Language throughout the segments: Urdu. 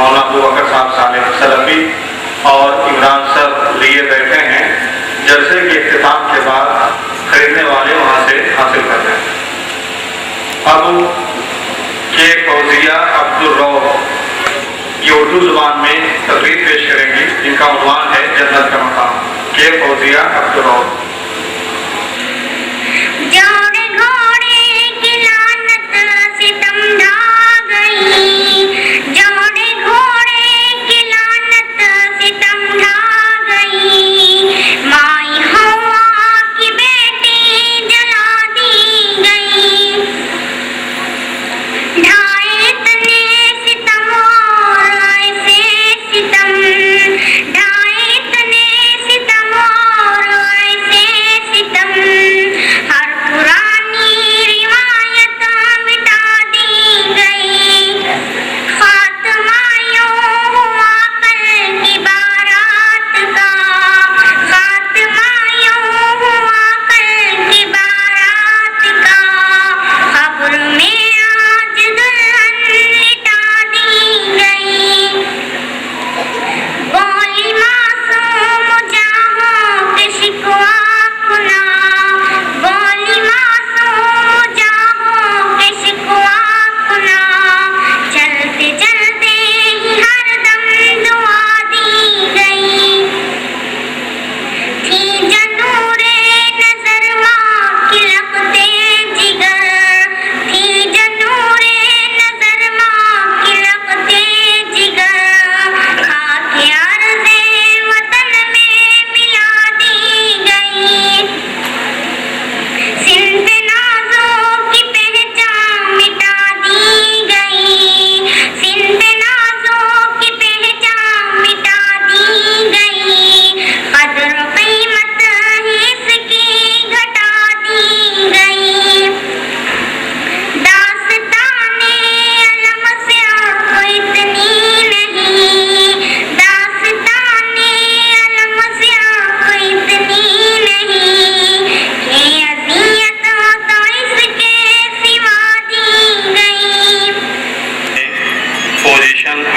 مولانا ابو بکر صاحب صالح سلفی اور عمران سر لیے بیٹھے ہیں. جلسے کے اختتام کے بعد خریدنے والے وہاں سے حاصل کر رہے ہیں. ابو کے فوزیہ عبدالرؤف یہ اردو زبان میں تقریر پیش کریں گی جن کا عنوان ہے جنت کا مقام. کے فوزیہ عبدالرؤف.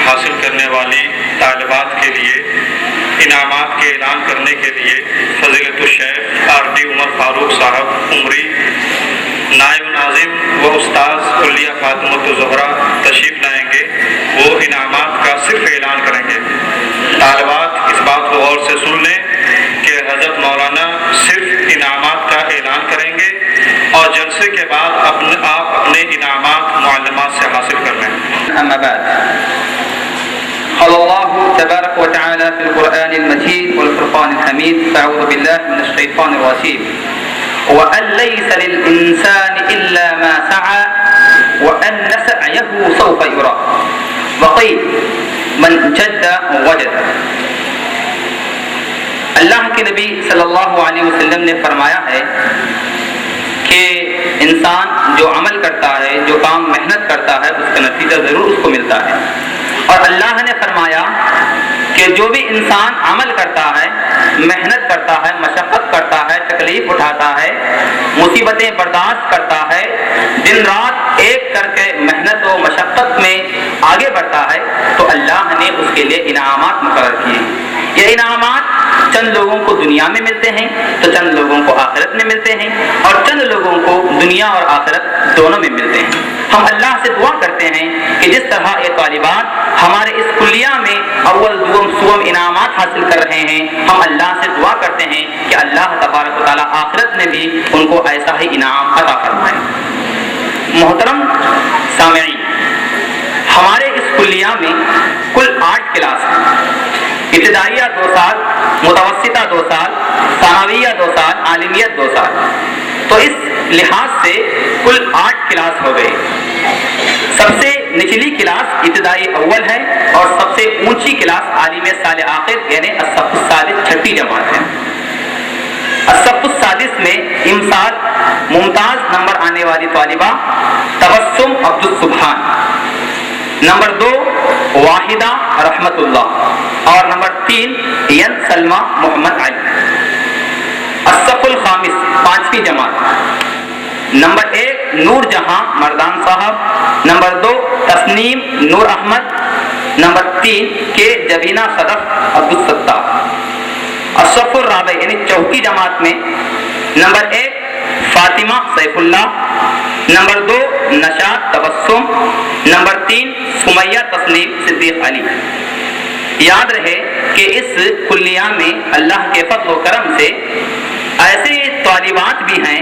حاصل کرنے والی طالبات کے لیے انعامات کے اعلان کرنے کے لیے فضیلت الشیخ RD عمر فاروق صاحب عمری نائب ناظم و استاذ کلیہ فاطمۃ الزہرا تشریف لائیں گے. وہ انعامات کا صرف اعلان کریں گے. طالبات اس بات کو غور سے سن لیں کہ حضرت مولانا صرف انعامات کا اعلان کریں گے اور جلسے کے بعد آپ اپنے انعامات معلمات سے حاصل کر لیں. اما بعد قال الله تبارك وتعالى في القرآن المجيد والفرقان الحميد فأعوذ بالله من الشيطان الرجيم وأن ليس للإنسان إلا ما سعى وأن سعيه سوف يرى وقيل من جد وجد. اللہ کے نبی صلی اللہ علیہ وسلم نے فرمایا ہے کہ انسان جو عمل کرتا ہے، جو کام محنت کرتا ہے، اس کا نتیجہ ضرور اس کو ملتا ہے. اور اللہ نے فرمایا کہ جو بھی انسان عمل کرتا ہے، محنت کرتا ہے، مشقت کرتا ہے، تکلیف اٹھاتا ہے، مصیبتیں برداشت کرتا ہے، دن رات ایک کر کے محنت و مشقت میں آگے بڑھتا ہے، تو اللہ نے اس کے لیے انعامات مقرر کیے. یہ انعامات چند لوگوں کو دنیا میں ملتے ہیں تو چند لوگوں کو آخرت میں ملتے ہیں، اور چند لوگوں کو دنیا اور آخرت دونوں میں ملتے ہیں. ہم اللہ سے دعا کرتے ہیں کہ جس طرح یہ طالبات ہمارے اس کلیہ میں اول دوم سوم انعامات حاصل کر رہے ہیں، ہم اللہ سے دعا کرتے ہیں کہ اللہ تبارک و تعالیٰ آخرت میں بھی ان کو ایسا ہی انعام عطا فرمائے. محترم سامعین، ہمارے اس کلیہ میں کل 8 کلاس ہیں. ابتدائیہ 2 سال، متوسطہ 2 سال، ثانویہ 2 سال، عالمیت 2 سال. تو اس لحاظ سے کل 8 کلاس ہو گئے. سب سے نچلی کلاس ابتدائی اول ہے اور سب سے اونچی کلاس عالم سال آخر یعنی الصف الثالث 6ٹھی جماعت ہے. الصف السادس میں امسال ممتاز نمبر آنے والی طالبہ تبسم عبد السبحان، نمبر 2 واحدہ رحمت اللہ، اور نمبر 3 ین سلمہ محمد علی. الصف الخامس 5ویں جماعت، نمبر 1 نور جہاں مردان صاحب، نمبر 2 تسنیم نور احمد، نمبر 3 کے جبینہ صدف عبدالستار. الصف الرابع یعنی چوتھی جماعت میں نمبر 1 فاطمہ سیف اللہ، نمبر 2 نشاط تبسم، نمبر 3 سمیہ تسلیم صدیق علی. یاد رہے کہ اس کلیہ میں اللہ کے فضل و کرم سے ایسے طالبات بھی ہیں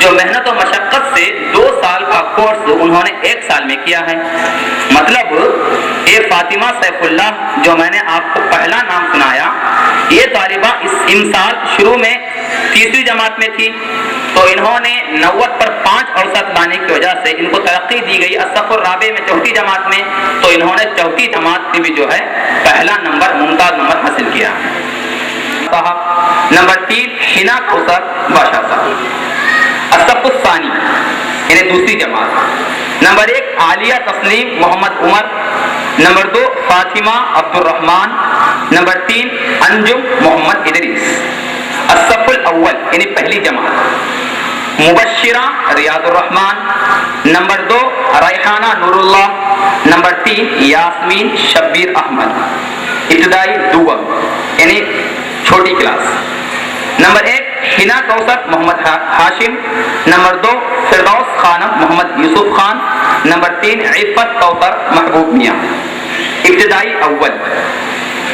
جو محنت و مشقت سے 2 سال کا کورس انہوں نے 1 سال میں کیا ہے. مطلب یہ فاطمہ سیف اللہ جو میں نے آپ کو پہلا نام سنایا، یہ طالبہ اس امسال شروع میں 3ری جماعت میں تھی، تو انہوں نے 90 پر 5 اوسط لانے کی وجہ سے ان کو ترقی دی گئی الصف الرابع میں 4تھی جماعت میں، تو انہوں نے 4تھی جماعت میں بھی جو ہے پہلا نمبر ممتاز نمبر حاصل کیا. نمبر 3 حنا کوثر بادشاہ صاحب. الصف الثانی یعنی 2ری جماعت. نمبر 1 عالیہ تسلیم محمد عمر، نمبر 2 فاطمہ عبد الرحمن، نمبر 3 انجم محمد ادریس. الصف الاول یعنی پہلی جماعت مبشرہ ریاض الرحمن، نمبر 2 ریحانہ نور اللہ، نمبر 3 یاسمین شبیر احمد. ابتدائی دوم یعنی چھوٹی کلاس. نمبر 1 حنا کوثر محمد ہاشم، نمبر 2 فردوس خانم محمد یوسف خان، نمبر 3 عفت کوثر محبوب میاں. ابتدائی اول.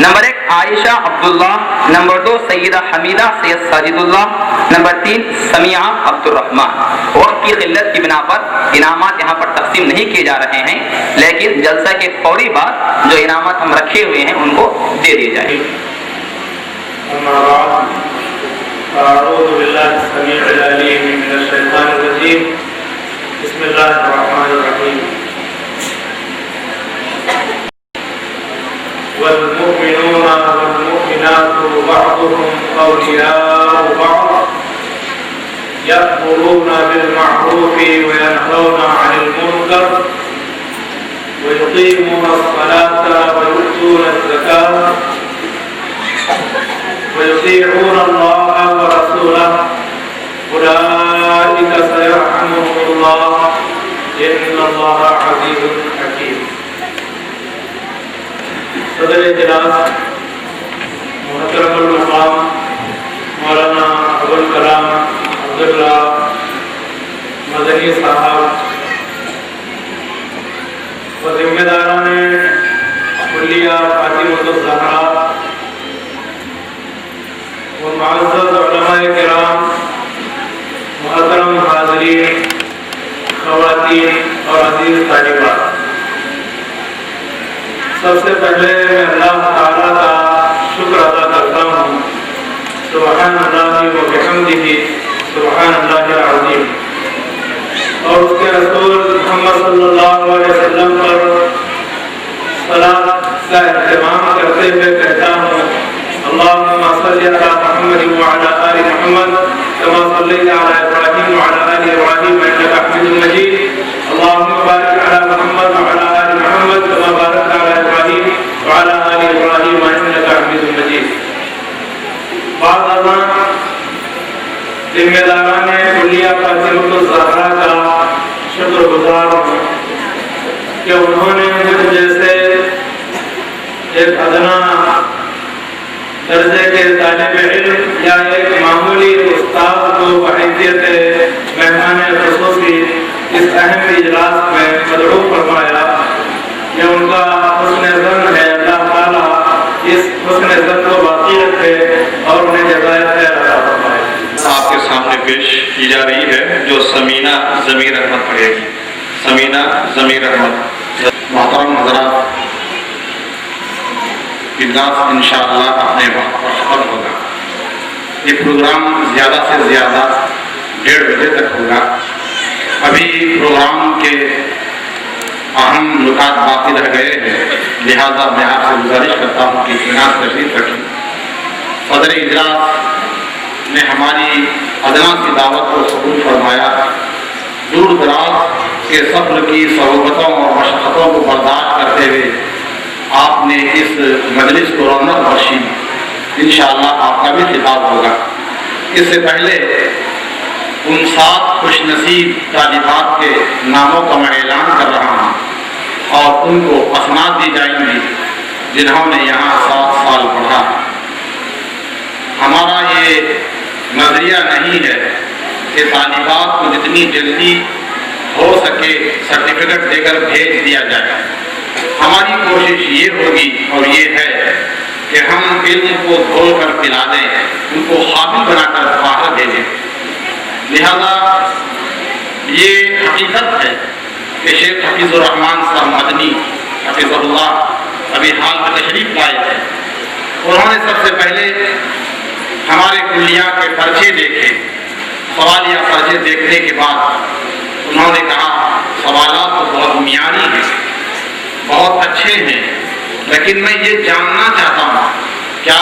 نمبر 1 عائشہ عبداللہ، نمبر 2 سیدہ حمیدہ سید ساجد اللہ، نمبر 3 سمیعہ عبد الرحمن. وقت کی قلت کی بنا پر انعامات یہاں پر تقسیم نہیں کیے جا رہے ہیں، لیکن جلسہ کے فوری بعد جو انعامات ہم رکھے ہوئے ہیں ان کو دے دیے جائیں. أعوذ بالله السميع العليم من الشيطان الرجيم. بسم الله الرحمن الرحيم. والمؤمنون والمؤمنات بعضهم أولياء بعض يأمرون بالمعروف وينهون عن المنكر ويقيمون الصلاة ويؤتون الزكاة ويطيعون الله ورسوله أولئك سيرحمهم الله إن الله عزيز حكيم. صدر اجلاس محترم المقام مولانا ابوالکلام عبداللہ مدنی صاحب و ذمہ داران کلیہ فاطمۃ الزہرا معزز علماء کرام، محترم حاضرین، خواتین اور عزیز طالبات، سب سے پہلے میں اللہ تعالیٰ کا شکر ادا کرتا ہوں. سبحان اللہ و بحمدہ سبحان اللہ العظیم. اور اس کے رسول محمد صلی اللہ علیہ وسلم پر صلاۃ کا اہتمام کرتے ہوئے کہتا ہوں اللهم صل على محمد وعلى آل محمد كما صليت على إبراهيم وعلى آل إبراهيم إنك حميد مجيد. اللهم بارك على محمد وعلى آل محمد كما باركت على إبراهيم وعلى آل إبراهيم إنك حميد مجيد. بعد ازاں ذمہ داران کلیہ فاطمۃ الزہرا کا شکر گزار ہوں کہ انہوں نے مجھ جیسے ایک ادنا درجے کے طالب علم یا ایک معمولی استاد کو بحیثیت مہمان خصوصی اس اہم اجلاس میں مدعو فرمایا. یہ ان کا حسن ظن ہے. اللہ تعالیٰ اس حسن ظن کو باقی رکھے اور انہیں جزائے خیر عطا فرمائے. آپ کے سامنے پیش کی جا رہی ہے جو سمینہ ضمیر احمد پڑھے گی. سمینہ ضمیر احمد. محترم حضرات، اجلاس انشاءاللہ اپنے وقت پر ختم ہوگا. یہ پروگرام زیادہ سے زیادہ 1:30 بجے تک ہوگا. ابھی پروگرام کے اہم نکات باقی رہ گئے ہیں، لہذا میں آپ سے گزارش کرتا ہوں کہ اطمینان تشریف رکھیں. صدر اجلاس نے ہماری ادنا کی دعوت کو قبول فرمایا. دور دراز کے سفر کی صعوبتوں اور مشقتوں کو برداشت کرتے ہوئے آپ نے اس مجلس کو رونق بخشی. انشاءاللہ آپ کا بھی خطاب ہوگا. اس سے پہلے ان 7 خوش نصیب طالبات کے ناموں کا میں اعلان کر رہا ہوں. اور ان کو اسناد دی جائیں گی جنہوں نے یہاں 7 سال پڑھا۔ ہمارا یہ نظریہ نہیں ہے کہ طالبات کو جتنی جلدی ہو سکے سرٹیفکیٹ دے کر بھیج دیا جائے۔ ہماری کوشش یہ ہوگی اور یہ ہے کہ ہم علم کو دھو کر پلا دیں، ان کو قابل بنا کر باہر بھیجیں۔ لہذا یہ حقیقت ہے کہ شیخ حفیظ الرحمان صاحب مدنی حفظ اللہ ابھی حال میں تشریف لائے تھے۔ انہوں نے سب سے پہلے ہمارے کلیہ کے پرچے دیکھے، سوالیہ پرچے دیکھنے کے بعد انہوں نے کہا سوالات تو بہت معیاری ہیں، بہت اچھے ہیں، لیکن میں یہ جاننا چاہتا ہوں کیا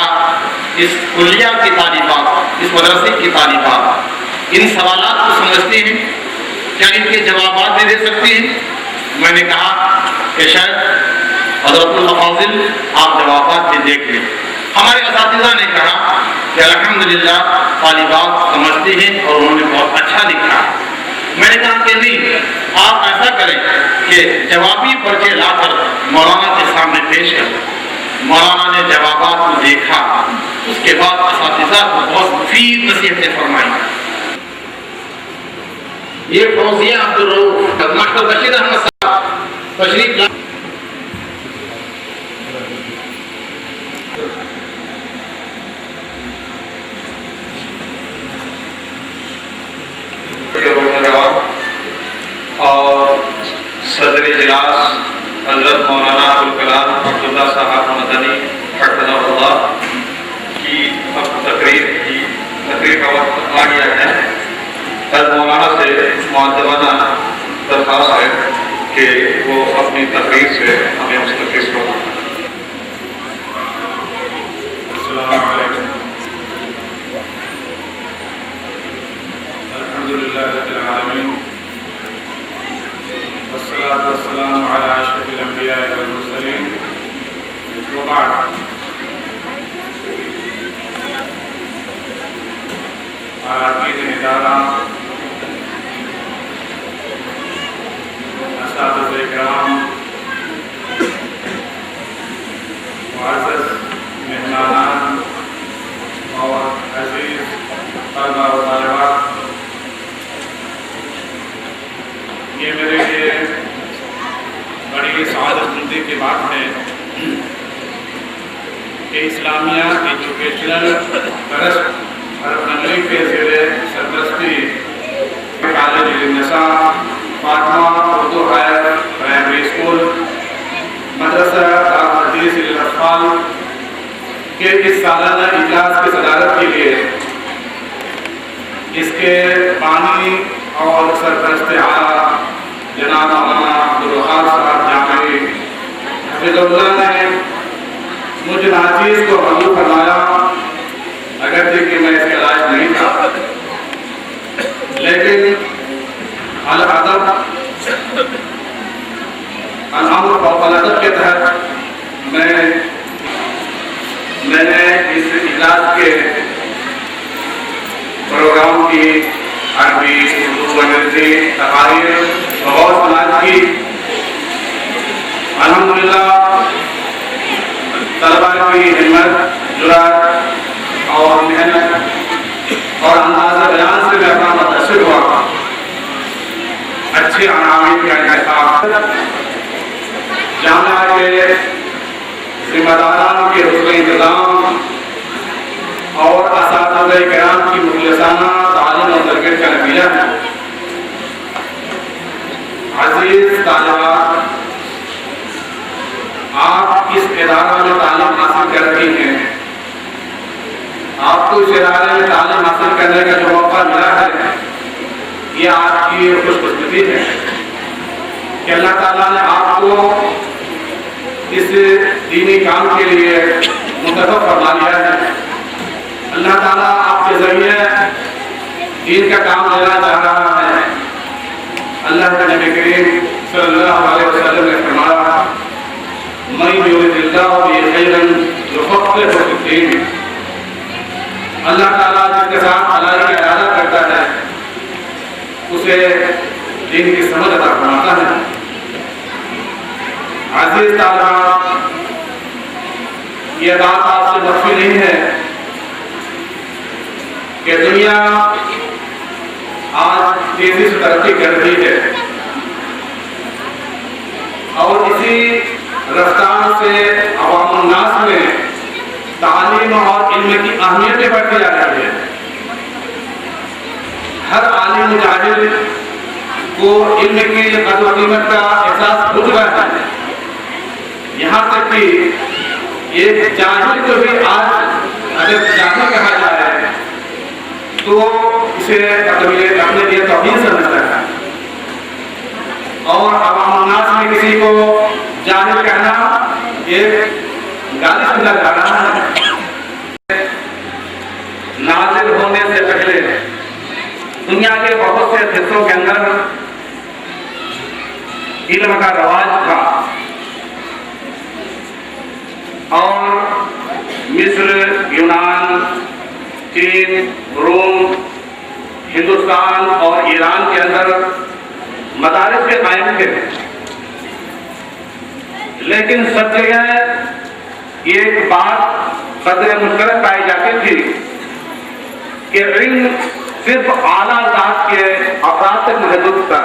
اس کلیہ کی طالبات، اس مدرسے کی طالبات ان سوالات کو سمجھتی ہیں، کیا ان کے جوابات بھی دے سکتی ہیں؟ میں نے کہا کہ شاید حضرت الفاضل آپ جوابات بھی دیکھ لیں۔ ہمارے اساتذہ نے کہا کہ الحمدللہ طالبات سمجھتی ہیں اور انہوں نے بہت اچھا لکھا۔ میں نے کہا کہ نہیں، آپ ایسا کریں کہ جوابی پرچے لا کر مولانا کے سامنے پیش کریں۔ مولانا نے جوابات کو دیکھا، اس کے بعد اساتذہ کو بہت مفید نصیحتیں فرمائیں۔ یہ فوزیہ عبدالرؤف ماسٹر بشیر احمد صاحب تشریف لا اور صدر اجلاس حضرت مولانا ابوالکلام عبداللہ صاحب مدنی حفظہ اللہ کی تقریر کا وقت آ گیا ہے۔ حضرت مولانا سے معدبانہ درخواست ہے کہ وہ اپنی تقریر سے ہمیں مستفیض کریں۔ السلام علیکم۔ الحمدللہ رب العالمین والصلاة والسلام علی اشرف الانبیاء والمرسلین وبعد۔ اراکین ادارہ، اساتذہ کرام، معزز مہمانان اور عزیز طلبہ و طالبات، یہ میرے لیے بڑی سعادت مندی کی بات ہے کہ اسلامیہ ایجوکیشنل ٹرسٹ حرم نگری کے زیر سرپرستی کالج النساء Fatima Urdu higher primary school مدرسہ دارالحدیث للاطفال کے اس سالانہ اجلاس کی صدارت کے لیے اس کے بانی اور سرپرست اعلیٰ جناب مولانا عبدالوہاب صاحب جامعی حفظ اللہ نے مجھ ناچیز کو قبول فرمایا، اگرچہ کہ میں اس کا علاج نہیں تھا، لیکن الادب الامر فوق الادب کے تحت میں نے اس اجلاس کے پروگرام کی عربی، اردو، انگریزی تقاریر بغور سماعت کی۔ الحمدللہ طلباء کی ہمت، جرأت اور محنت اور انداز بیان سے میں اپنا متاثر ہوا۔ اچھے عناوین کا انتخاب، جامعہ کے ذمہ داران کے حسن انتظام اور اساتذہ کرام کی مخلصانہ تعلیم و تربیت کا نتیجہ ہے۔ عزیز طالبات، آپ اس ادارہ میں تعلیم حاصل کر رہی ہیں، آپ کو اس ادارے میں تعلیم حاصل کرنے کا جو موقع ملا ہے، یہ آپ کی خوش قسمتی ہے کہ اللہ تعالیٰ نے آپ کو اس دینی کام کے لیے منتخب فرما لیا ہے۔ اللہ تعالیٰ آپ کے ذریعے دین کا کام لینا چاہ رہا ہے۔ اللہ کے نبی کریم صلی اللہ علیہ وسلم نے فرمایا، مَن یرد اللہ بہ خیرا یفقہہ فی الدین۔ اللہ تعالیٰ جس کے ساتھ بھلائی کا ارادہ کرتا ہے اسے دین کی سمجھ عطا فرماتا ہے۔ عزیز طالبات، یہ بات آپ سے مخفی نہیں ہے کہ دنیا آج تیزی سے ترقی کر رہی ہے اور اسی رفتار سے عوام الناس میں تعلیم اور علم کی اہمیت بڑھتی جا رہی ہے۔ ہر عالم مجاہد کو علم کی قدر و قیمت کا احساس ہو چکا ہے، یہاں تک کہ ایک جاہل کو بھی آج اگر جاہل کہا جائے تو اسے اپنے لیے توہین سمجھتا ہے، اور عوام الناس میں کسی کو جاہل کہنا ایک گالی سمجھا جا رہا ہے۔ نازل ہونے سے پہلے دنیا کے بہت سے حصوں کے اندر علم کا رواج تھا، اور مصر، یونان، چین، روم، ہندوستان اور ایران کے اندر مدارس کے قائم تھے، لیکن سب جگہ ایک بات قدر مشترک پائی جاتی تھی کہ علم صرف اعلیٰ ذات کے افراد تک محدود تھا۔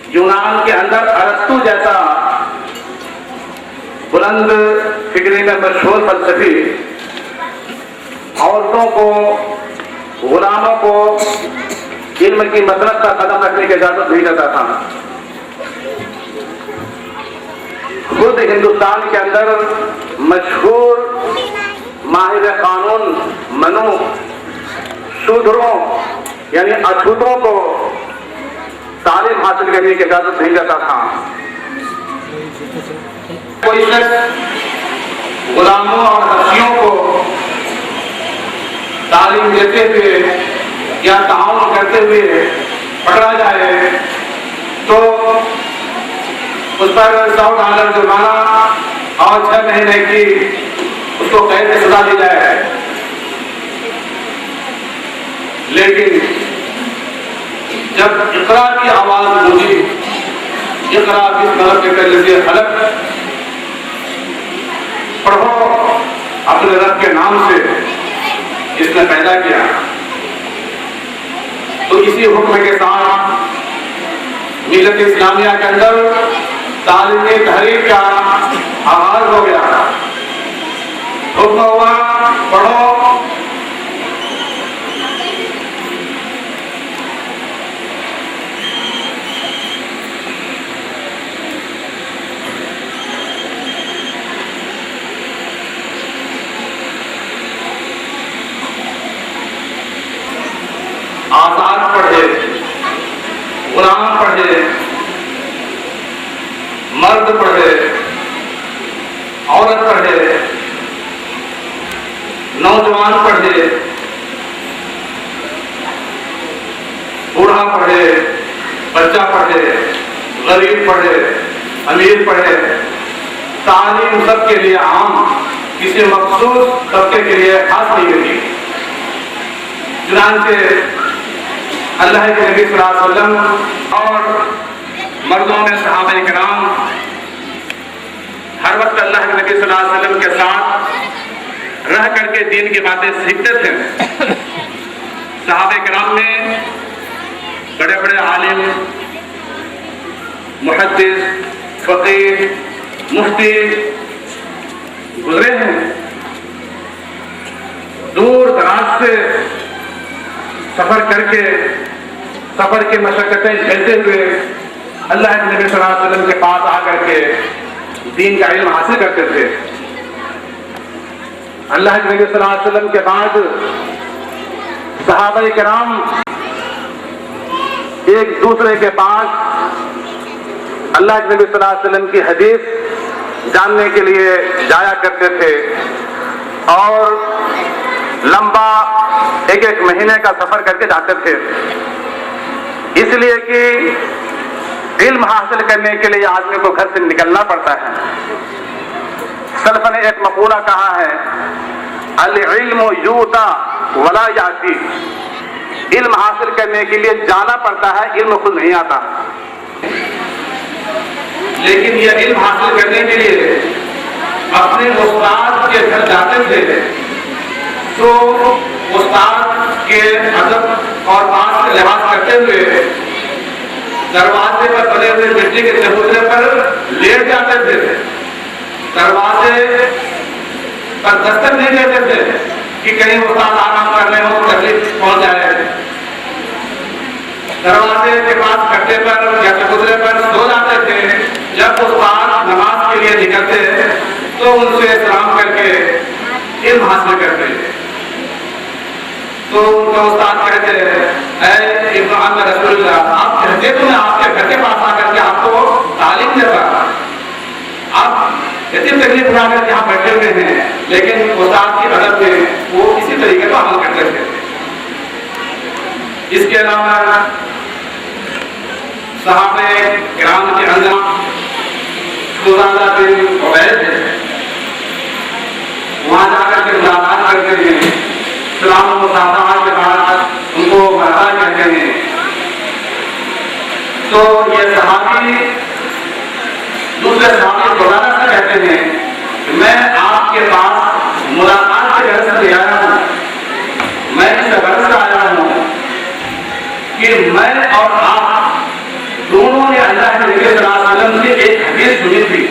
یونان کے اندر ارسطو جیسا بلند فکری میں مشہور فلسفی عورتوں کو، غلاموں کو علم کی مسلک کا قدم رکھنے کی اجازت نہیں دیتا تھا۔ خود ہندوستان کے اندر مشہور ماہر قانون منو شودروں یعنی اچھوتوں کو تعلیم حاصل کرنے کی اجازت نہیں دیتا تھا۔ کوئی شخص غلاموں اور حبشیوں کو تعلیم دیتے ہوئے یا تعاون کرتے ہوئے پکڑا جائے تو اس پر $100 جرمانہ اور 6 مہینے کی اس کو قید کی سزا دی جائے۔ لیکن جب اقرا کی آواز گونجی، اقرا بسم ربک الذی خلق، پڑھو اپنے رب کے نام سے جس نے پیدا کیا، تو اسی حکم کے ساتھ ملت اسلامیہ کے اندر تعلیمی تحریک کا آغاز ہو گیا۔ حکم ہوا پڑھو آزاد پڑھے، غلام پڑھے، مرد پڑھے، عورت پڑھے، نوجوان پڑھے، بوڑھا پڑھے، بچہ پڑھے، غریب پڑھے، امیر پڑھے، تعلیم سب کے لیے عام، کسی مخصوص طبقے کے لیے خاص نہیں ہوتی۔ چنانچہ اللہ کے نبی صلی اللہ علیہ وسلم اور مردوں میں صحابہ کرام ہر وقت اللہ کے نبی صلی اللہ علیہ وسلم کے ساتھ رہ کر کے دین کی باتیں سیکھتے تھے۔ صحابہ کرام میں بڑے بڑے عالم، محدث، فقیہ، مفتی گزرے ہیں، دور دراز سے سفر کر کے، سفر کی مشقتیں جھیلتے ہوئے اللہ کے نبی صلی اللہ علیہ وسلم کے پاس آ کر کے دین کا علم حاصل کرتے تھے۔ اللہ کے نبی صلی اللہ علیہ وسلم کے بعد صحابہ کرام ایک دوسرے کے پاس اللہ کے نبی صلی اللہ علیہ وسلم کی حدیث جاننے کے لیے جایا کرتے تھے، اور لمبا ایک مہینے کا سفر کر کے جاتے تھے، اس لیے کہ علم حاصل کرنے کے لیے آدمی کو گھر سے نکلنا پڑتا ہے۔ سلف نے ایک مقولہ کہا ہے، العلم یوتا ولا یاتی، علم حاصل کرنے کے لیے جانا پڑتا ہے، علم خود نہیں آتا. لیکن یہ علم حاصل کرنے کے لیے اپنے استاد کے گھر جاتے تھے تو استاد کے ادب اور بات سے لحاظ کرتے ہوئے دروازے پر بنے ہوئے مٹی کے چبوترے پر لیٹ جاتے تھے. دروازے پر دستک نہیں دیتے تھے کہ کہیں استاد آرام کر رہے ہو تکلیف پہنچ جائے. دروازے کے پاس کٹے پر یا چبوترے پر سو جاتے تھے. جب استاد نماز کے لیے نکلتے تو ان سے سلام کر کے علم حاصل کرتے. تو ان کا استاد کہتے اے ابن عم رسول اللہ، آپ کہتے تو میں آپ کے گھر کے پاس آ کر کے آپ کو تعلیم دیتا، آپ اتنی تکلیف اٹھا کر یہاں بیٹھے ہوئے ہیں، لیکن استاد کی ادب میں وہ اسی طریقے کا عمل کرتے تھے. اس کے علاوہ صحابہ کرام کے اندر فضالہ بن عبید وہاں جا کر کے ملاقات کرتے ہیں، سلام و مصافحہ کے بعد ان کو مرحبا کہتے ہیں. تو یہ صحابی دوسرے صحابی فضالہ سے کہتے ہیں کہ میں آپ کے پاس ملاقات کے غرض سے آیا ہوں، میں اس غرض سے آیا ہوں کہ میں اور آپ دونوں نے اللہ کے نبی صلی اللہ علیہ وسلم سے ایک حدیث سنی تھی.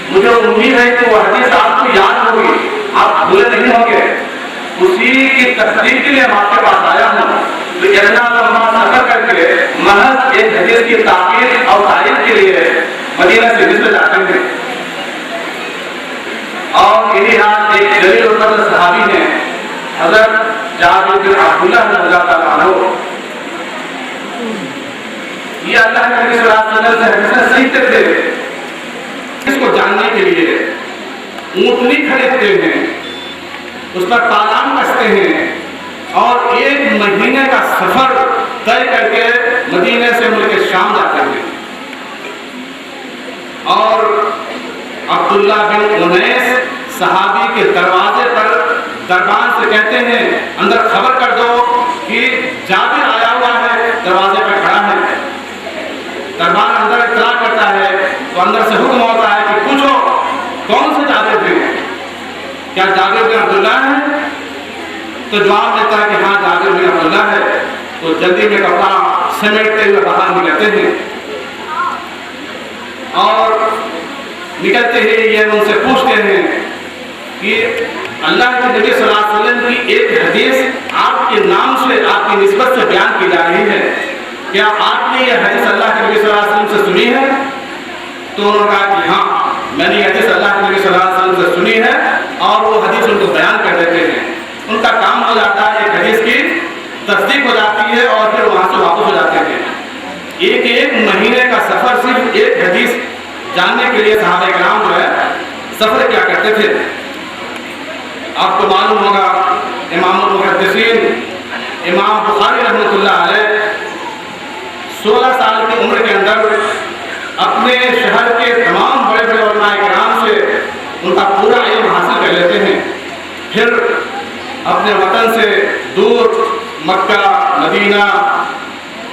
مجھے امید ہے کہ وہ حدیث آپ کو یاد ہوگی، آپ بھولے نہیں ہوں گے. اسی کی تصدیق کے لیے ہم آپ کے پاس آیا ہوں. تو اتنا لمبا سفر کر کے محض ایک حدیث کی تاکید اور تعریف کے لیے مدینہ سے مصر جاتے ہیں. اور انہی رات ایک جلیل القدر صحابی ہیں حضرت جابر بن عبداللہ رضی اللہ تعالیٰ عنہ، یہ اللہ کے نبی صلی اللہ علیہ وسلم سے حدیثیں سیکھتے تھے. اس کو جاننے کے لیے اونٹنی خریدتے ہیں، اس پر تالان کستے ہیں اور ایک مہینے کا سفر طے کر کے مدینے سے ملک شام جاتے ہیں. اور عبداللہ بن انیس صحابی کے دروازے پر دربان سے کہتے ہیں اندر خبر کر دو کہ جابر آیا ہوا ہے، دروازے پر کھڑا ہے. دربان اندر اطلاع کرتا ہے تو اندر سے حکم ہوتا ہے کہ پوچھو کون سے جابر تھے، کیا جابر بن عبداللہ ہے؟ تو جواب دیتا ہے کہ ہاں جابر بن عبداللہ ہے. تو جلدی میں کپڑا سمیٹتے ہوئے باہر نکلتے ہیں اور نکلتے ہی یہ ان سے پوچھتے ہیں کہ اللہ کے نبی صلی اللہ علیہ وسلم کی ایک حدیث آپ کے نام سے، آپ کی نسبت سے بیان کی جا رہی ہے، کیا آپ نے یہ حدیث اللہ کے نبی صلی اللہ علیہ وسلم سے سنی ہے؟ تو انہوں نے کہا کہ ہاں میں نے یہ حدیث اللہ کے نبی صلی اللہ علیہ وسلم سے سنی ہے، اور وہ حدیث ان کو بیان کر دیتے ہیں. ان کا کام ہو جاتا ہے، ایک حدیث کی تصدیق ہو جاتی ہے اور پھر وہاں سے واپس ہو جاتے ہیں. ایک مہینے کا سفر صرف ایک حدیث جاننے کے لیے صحابہ کرام جو ہے سفر کیا کرتے تھے. آپ کو معلوم ہوگا امام المحدثین امام بخاری رحمۃ اللہ علیہ 16 سال کی عمر کے اندر اپنے شہر کے تمام بڑے بڑے علماء کرام سے ان کا پورا علم حاصل کر لیتے ہیں. پھر اپنے وطن سے دور مکہ، مدینہ،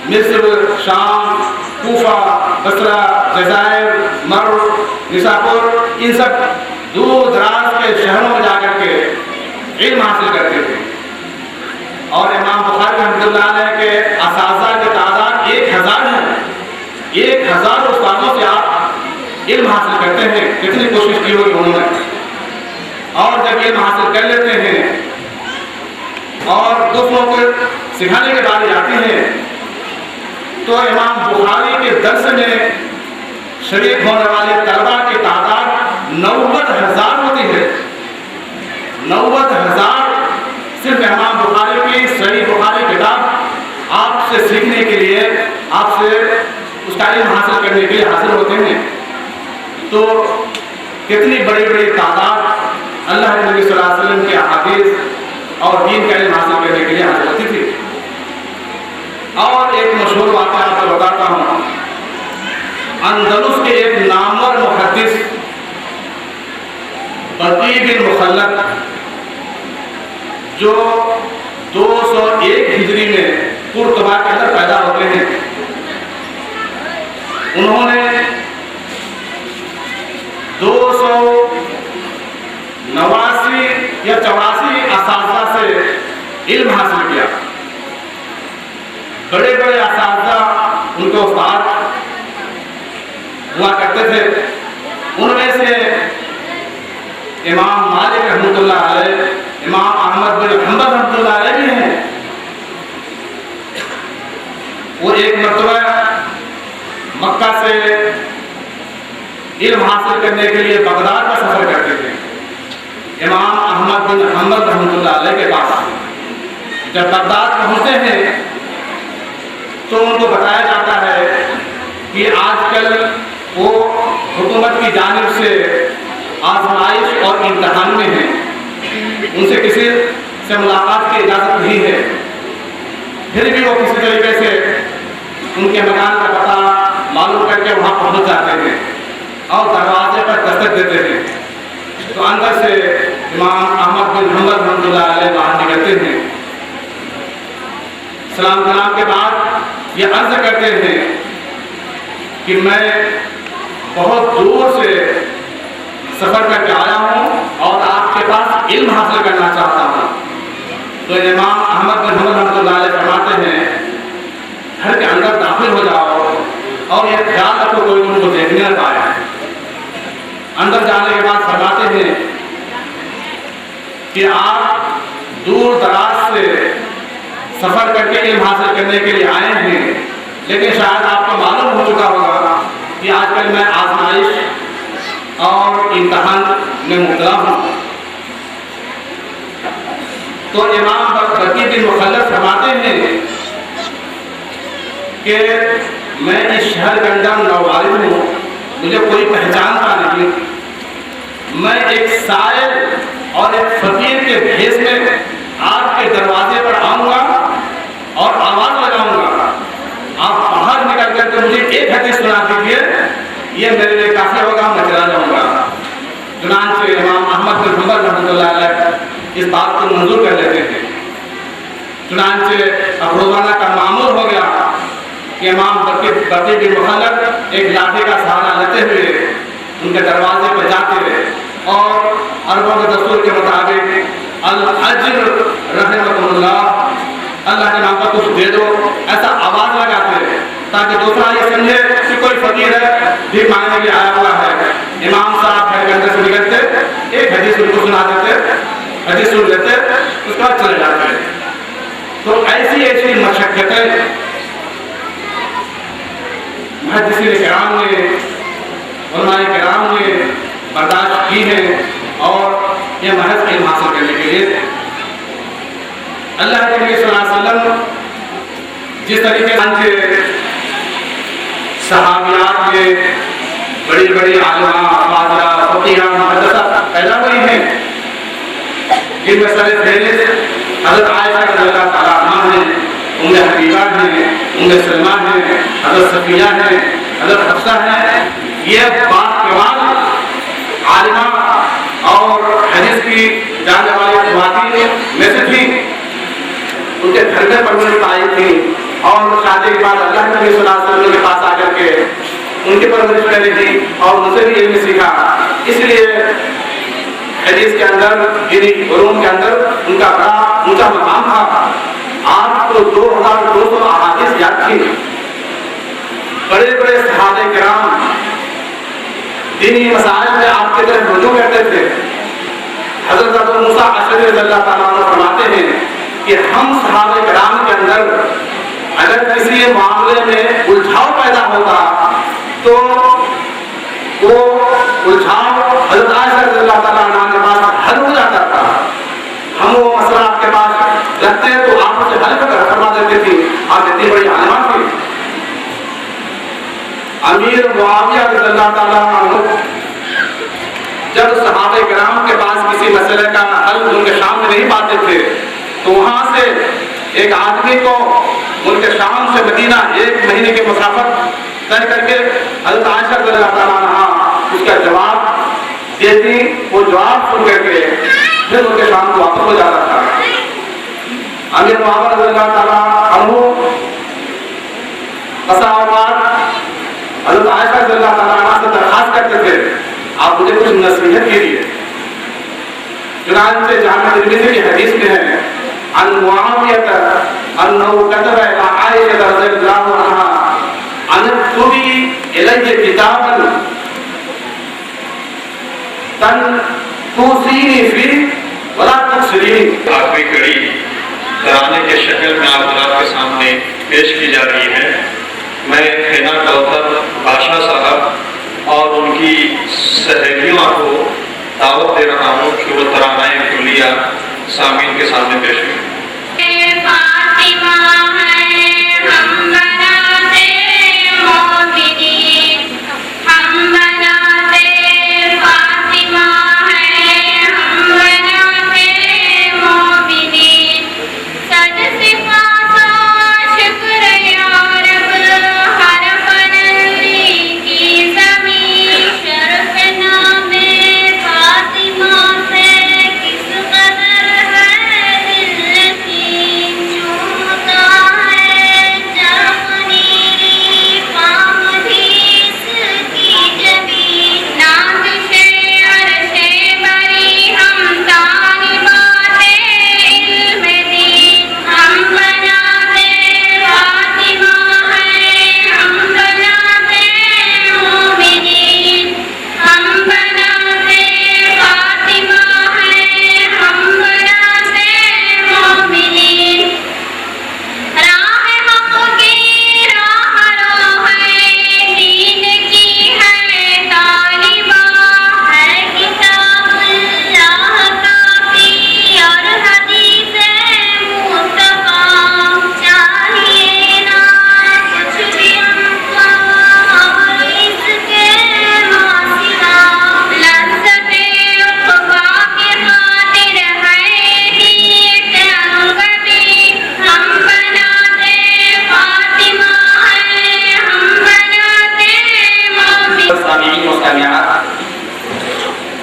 مصر، شام، کوفہ، بصرہ، جزائر، مرو، نساپور، ان سب دور دراز کے شہروں میں جا کر کے علم حاصل کرتے تھے. اور امام بخاری رحمۃ اللہ علیہ کے اساتذہ کی تعداد 1000 ہے. 1000 استادوں سے آپ علم حاصل کرتے ہیں. کتنی کوشش کی ہوگی انہوں نے. اور جب علم حاصل کر لیتے ہیں اور دوسروں کو سکھانے کے بعد آتے ہیں تو امام بخاری کے درس میں شریک ہونے والے طلبہ کی تعداد 90,000 ہوتی ہے. 90,000 صرف امام بخاری کی صحیح بخاری کتاب آپ سے سیکھنے کے لیے، آپ سے اس کا علم حاصل کرنے کے لیے حاصل ہوتے ہیں. تو کتنی بڑی بڑی تعداد اللہ کے نبی صلی اللہ علیہ وسلم کے احادیث اور دین کا علم حاصل کرنے کے لیے حاصل ہوتی تھی. اور ایک مشہور واقعہ آپ کو بتاتا ہوں. اندلس کے ایک نامور محدث بقی بن مخلد جو 201 ہجری میں قرطبہ کے اندر پیدا ہوتے ہیں. انہوں نے 289 یا 84 اساتذہ سے علم حاصل کیا. بڑے بڑے اساتذہ ان کے استاد ہوا کرتے تھے. ان میں سے امام مالک رحمۃ اللہ علیہ، امام احمد بن حنبل رحمۃ اللہ علیہ بھی ہیں. وہ ایک مرتبہ مکہ سے علم حاصل کرنے کے لیے بغداد کا سفر کرتے تھے امام احمد بن حنبل رحمۃ اللہ علیہ کے پاس. جب بغداد پہنچتے ہیں تو ان کو بتایا جاتا ہے کہ آج کل وہ حکومت کی جانب سے آزمائش اور امتحان میں ہیں، ان سے کسی سے ملاقات کی اجازت نہیں ہے. پھر بھی وہ کسی طریقے سے ان کے مکان کا پتہ معلوم کر کے وہاں پہنچ جاتے ہیں اور دروازے پر دستک دیتے ہیں. تو اندر سے امام احمد بن حنبل رحمۃ اللہ علیہ باہر نکلتے ہیں. سلام کلام کے بعد یہ عرض کرتے ہیں کہ میں بہت دور سے سفر کر کے آیا ہوں اور آپ کے پاس علم حاصل کرنا چاہتا ہوں. تو امام احمد بن حنبل رحمۃ اللہ علیہ فرماتے ہیں گھر کے اندر داخل ہو جاؤ اور یہ خیال رکھو کوئی تم کو دیکھنے نہ پائے. اندر جانے کے بعد فرماتے ہیں کہ آپ دور دراز سے سفر کر کے علم حاصل کرنے کے لیے آئے ہیں، لیکن شاید آپ کو معلوم ہو چکا ہوگا کہ آج کل میں آزمائش اور امتحان میں مبتلا ہوں. تو امام بقی بن مخلد فرماتے ہیں کہ میں اس شہر کے اندر نووارد ہوں، مجھے کوئی پہچانتا نہیں. میں ایک سائل اور ایک فقیر کے بھیس میں آپ کے دروازے پر آؤں گا اور آواز لگاؤں گا. آپ باہر نکل کر کے مجھے ایک حدیث سنا دیجیے، یہ میرے لیے کافی ہوگا، میں چلا جاؤں گا. چنانچہ امام احمد بن حنبل رحمۃ اللہ علیہ اس بات کو منظور کر لیتے ہیں. چنانچہ اب روزانہ کا معمول ہو گیا کہ امام بقی بن مخلد ایک لاٹھی کا سہارا لیتے ہوئے ان کے دروازے پہ جاتے اور عربوں کے دستور کے مطابق الحجر رحمۃ اللہ، اللہ کے نام پر کچھ دے دو، ایسا آواز لگاتے تاکہ دوسرا یہ سمجھے کہ کوئی فقیر ہے بھی مانگنے کے لیے آیا ہوا ہے. امام صاحب گھر کے اندر سے نکلتے ایک حدیث ان کو سنا دیتے، حدیث سن لیتے، اس کے بعد چلے جاتے. تو ایسی مشقتیں محدثین کرام نے، علماء کرام نے برداشت کی ہیں اور یہ محض علم حاصل کرنے کے لیے. اللہ کے نبی صلی اللہ علیہ وسلم جس طریقے سے صحابیات میں بڑی بڑی عالمہ، فاضلہ، فقیہ، محدثہ پیدا ہوئی ہیں، جن میں سر فہرست حضرت عائشہ رضی اللہ تعالیٰ عنہا ہیں، ام حبیبہ ہیں، ام سلمہ ہیں، حضرت صفیہ ہیں، حضرت حفصہ ہیں. یہ باقوال عالمہ اور حدیث کی جاننے والی خواتین میں سے تھیں. ان کے گھر میں پرورش پائی تھی اور شادی کے بعد اللہ کے نبی صلی اللہ علیہ وسلم کے پاس آ کر کے ان کی پرورش کرنی تھی اور ان سے بھی علم سیکھا. اس لیے حدیث کے اندر، یعنی علوم کے اندر ان کا بڑا اونچا مقام تھا. آپ کو 2200 احادیث یاد تھی. بڑے بڑے صحابہ کرام دینی مسائل میں آپ کی طرف رجوع کرتے تھے. حضرت ابو موسیٰ اشعری رضی اللہ تعالیٰ عنہ فرماتے ہیں کہ ہم صحابہ کرام کے اندر اگر کسی معاملے میں الجھاؤ پیدا ہوتا تو وہ الجھاؤ حضرت عائشہ رضی اللہ تعالیٰ عنہ کے پاس حل ہو جاتا تھا. ہم وہ مسئلہ آپ کے پاس رکھتے تو آپ اسے حل فرما دیتے تھے. آپ اتنی بڑی عالمہ تھی. امیر معاویہ رضی اللہ تعالیٰ عنہ جب صحابہ کرام کے پاس کسی مسئلے کا حل ان کے شام میں نہیں پاتے تھے تو وہاں سے ایک آدمی کو ملک شام سے مدینہ 1 مہینے کی مسافت طے کر کے حضرت عائشہ رضی اللہ تعالیٰ عنہ اس کا جواب دیتی. وہ جواب سن کر کے پھر ان کے شام کو واپس ہو جاتا تھا. امیر معاویہ رضی اللہ تعالیٰ عنہ قصہ اوقات حضرت عائشہ رضی اللہ تعالیٰ عنہ سے درخواست کرتے تھے آپ مجھے کچھ نصیحت کیجیے. چنانچہ جامع ترمذی کی حدیث میں ہے عن معاویہ انه كتب الى عائشہ رضی اللہ عنہا ان اكتبي الي كتابا توصيني فيه ولا تخسريني. آخری کڑی ترانے کے شکل میں آپ حضرات کے سامنے پیش کی جا رہی ہے. میں خینا کوثر بادشاہ صاحب اور ان کی سہیلیوں کو دعوت دے رہا ہوں کہ وہ ترانہ کلیہ سامعین کے سامنے پیش کریں.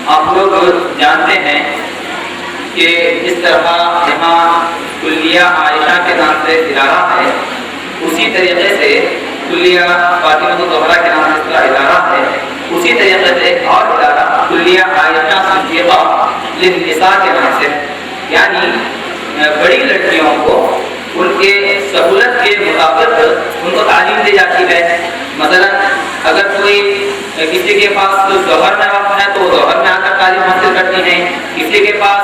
آپ لوگ جانتے ہیں کہ جس طرح یہاں کلیہ عائشہ کے نام سے ادارہ ہے اسی طریقے سے کلیہ فاطمہ الزہرا کے نام سے اس کا ادارہ ہے. اسی طریقے سے ایک اور ادارہ کلیہ عائشہ صدیقہ للنساء کے نام سے، یعنی بڑی لڑکیوں کو ان کے سہولت کے مطابق ان کو تعلیم دی جاتی ہے. مثلا اگر کوئی کسی کے پاس ظہر میں وقت ہے تو وہ ظہر میں آ کر تعلیم حاصل کرتی ہیں، کسی کے پاس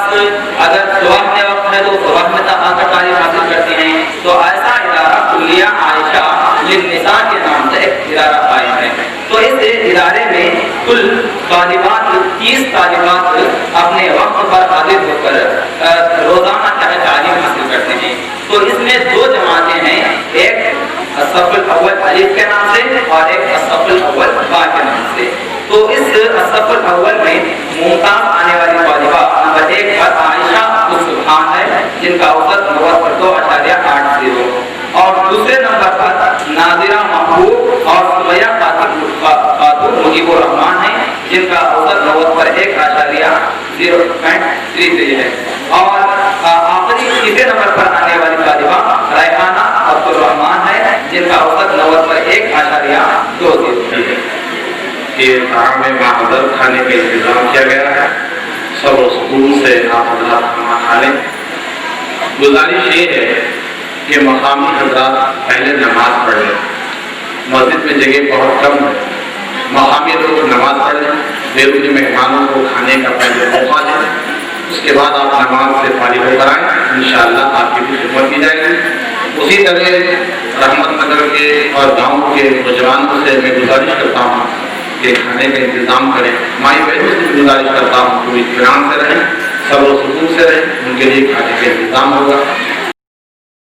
اگر صبح میں وقت ہے تو صبح میں آ کر تعلیم حاصل کرتی ہیں. تو ایسا ادارہ کلیہ عائشہ للنساء کے نام سے ایک ادارہ قائم ہے. تو اس ادارے میں کل طالبات 30 طالبات اپنے وقت پر حاضر ہو کر روزانہ تعلیم حاصل کرتے ہیں. تو اس میں 2 جماعتیں ہیں، ایک الصف الاول الف کے نام سے اور ایک الصف الاول با کے نام سے. تو اس الصف الاول میں ممتاز آنے والی طالبہ نمبر 1 پر عائشہ سبحان ہے جن کا اوسط 90.2.80 اور دوسرے نمبر پر ناظرہ محبوب اور سمیہ خاتون مجیب الرحمان ہیں جن کا اوسط 90.1.033 ہے. اور آخری تیسرے نمبر پر آنے والی طالبہ ریحانہ عبد الرحمان ہے جن کا اوسط 90.1.20 ہے. یہ طعام معذر کھانے کا انتظام کیا گیا ہے، سب سکون سے آپ حضرات کھانا کھا لیں. گزارش یہ ہے کہ مقامی حضرات پہلے نماز پڑھ لیں. مسجد میں جگہ بہت کم ہے، مقامی لوگ نماز پڑھ لیں، بیرونی مہمانوں کو کھانے کا پہلے موقع دیں. اس کے بعد آپ نماز سے فارغ ہو کر آئیں، انشاءاللہ آپ کی بھی خدمت کی جائے گی. اسی طرح رحمت نگر کے اور گاؤں کے نوجوانوں سے میں گزارش کرتا ہوں کہ کھانے کا انتظام کریں. مائی بہنوں سے بھی گزارش کرتا ہوں کہ اطمینان سے رہیں، صبر و سکون سے رہیں، ان کے لیے کھانے کا انتظام ہوگا.